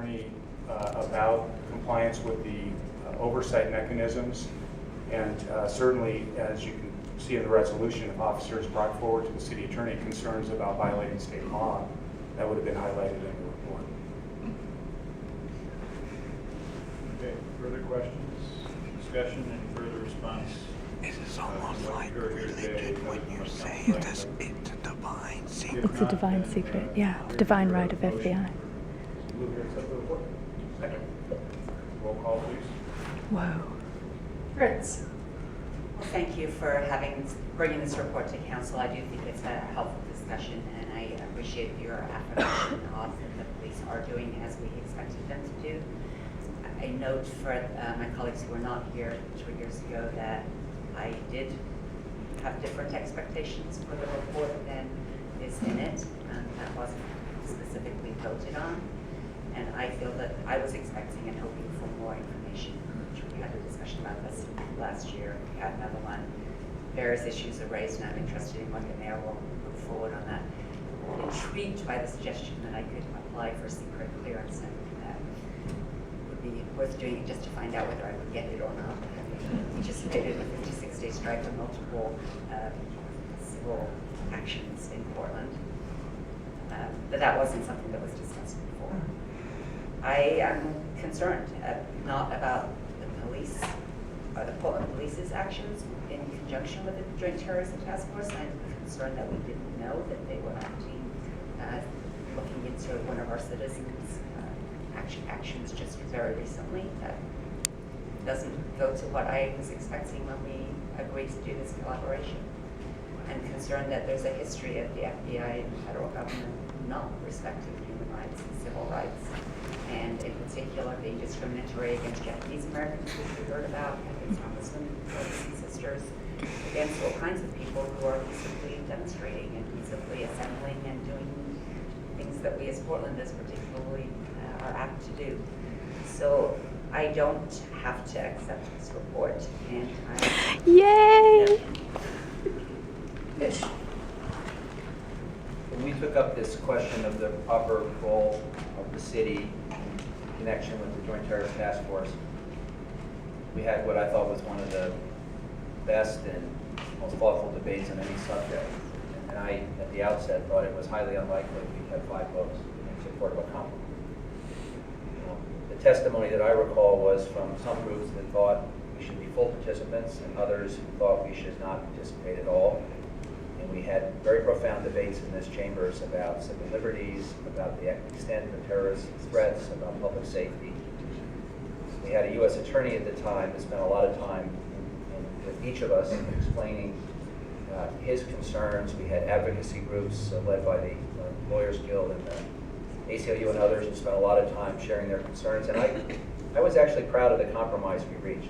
attorney about compliance with the oversight mechanisms. And certainly, as you can see in the resolution, if officers brought forward to the city attorney concerns about violating state law, that would have been highlighted in the report. Okay, further questions, discussion, any further response? It is almost what like occurred here today, religion when you what say comes this, like it's a divine secret. It's a divine secret, yeah, divine right of FBI. Move to accept the report. Second. Roll call, please. Whoa. Fritz. Well, thank you for bringing this report to council. I do think it's a helpful discussion, and I appreciate your affirmation of that the police are doing as we expected them to do. I note for my colleagues who were not here 2 years ago that I did have different expectations for the report than is in it, and that wasn't specifically voted on. And I feel that I was expecting and hoping for more information. We had a discussion about this last year. We had another one. Various issues are raised, and I'm interested in what the mayor will move forward on that. I'm intrigued by the suggestion that I could apply for secret clearance, and would be worth doing it just to find out whether I would get it or not. We participated in a 56-day strike for multiple civil actions in Portland, but that wasn't something that was discussed before. I am concerned not about the police or the Portland Police's actions in conjunction with the Joint Terrorism Task Force. I'm concerned that we didn't know that they were acting, looking into one of our citizens' actions just very recently. That doesn't go to what I was expecting when we agreed to do this collaboration. I'm concerned that there's a history of the FBI and the federal government not respecting human rights and civil rights, and in particular being discriminatory against Japanese Americans, which we heard about, against our Muslim brothers and sisters, against all kinds of people who are peaceably demonstrating and peaceably assembling and doing things that we as Portlanders particularly are apt to do. So I don't have to accept this report, and Yay! Fish. When we took up this question of the proper role of the city in connection with the Joint Terrorist Task Force, we had what I thought was one of the best and most thoughtful debates on any subject. And I, at the outset, thought it was highly unlikely we'd have 5 votes in support of a compromise. The testimony that I recall was from some groups that thought we should be full participants and others who thought we should not participate at all. And we had very profound debates in this chambers about civil liberties, about the extent of terrorist threats, about public safety. We had a U.S. attorney at the time that spent a lot of time with each of us explaining his concerns. We had advocacy groups led by the Lawyers Guild and the ACLU and others who spent a lot of time sharing their concerns. And I was actually proud of the compromise we reached.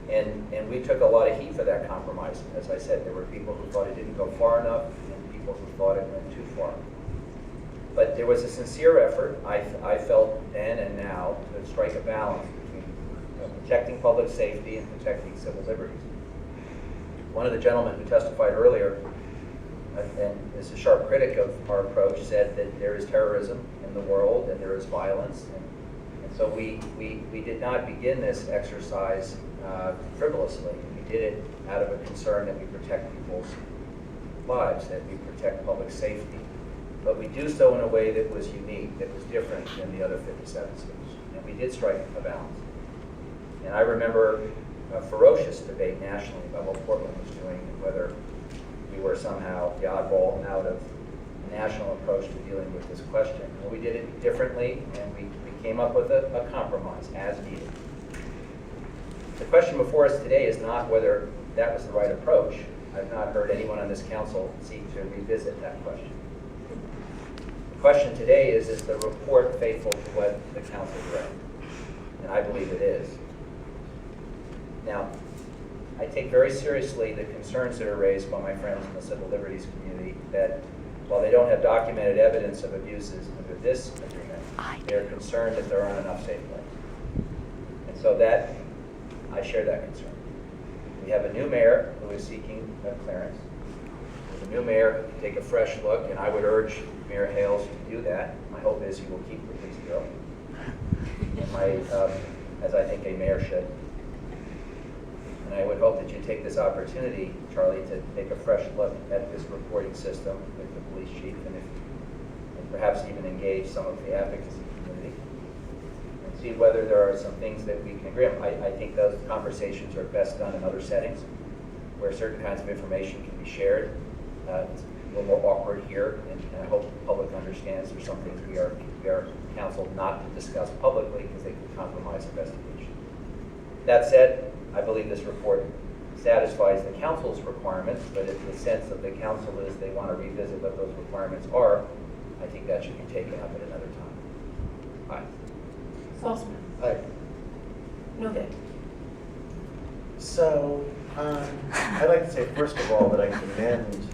And we took a lot of heat for that compromise. As I said, there were people who thought it didn't go far enough and people who thought it went too far. But there was a sincere effort, I felt then and now, to strike a balance between protecting public safety and protecting civil liberties. One of the gentlemen who testified earlier, and is a sharp critic of our approach, said that there is terrorism in the world and there is violence. And so we did not begin this exercise frivolously. We did it out of a concern that we protect people's lives, that we protect public safety. But we do so in a way that was unique, that was different than the other 57 cities. And we did strike a balance. And I remember a ferocious debate nationally about what Portland was doing and whether we were somehow the oddball out of a national approach to dealing with this question. And we did it differently, and we came up with a compromise as needed. The question before us today is not whether that was the right approach. I've not heard anyone on this council seek to revisit that question. The question today is the report faithful to what the council read? And I believe it is. Now, I take very seriously the concerns that are raised by my friends in the civil liberties community that while they don't have documented evidence of abuses under this agreement, they're concerned that there aren't enough safe places. And so that, I share that concern. We have a new mayor who is seeking a clearance. There's a new mayor who can take a fresh look, and I would urge Mayor Hales to do that. My hope is he will keep the police bureau. as I think a mayor should. And I would hope that you take this opportunity, Charlie, to take a fresh look at this reporting system with the police chief, and perhaps even engage some of the advocacy community, and see whether there are some things that we can agree on. I think those conversations are best done in other settings, where certain kinds of information can be shared. It's a little more awkward here, and I hope the public understands there's some things we are counseled not to discuss publicly because they could compromise investigation. That said, I believe this report satisfies the council's requirements, but if the sense of the council is they want to revisit what those requirements are, I think that should be taken up at another time. Aye. Salzman. Aye. Novak. So, I'd like to say, first of all, that I commend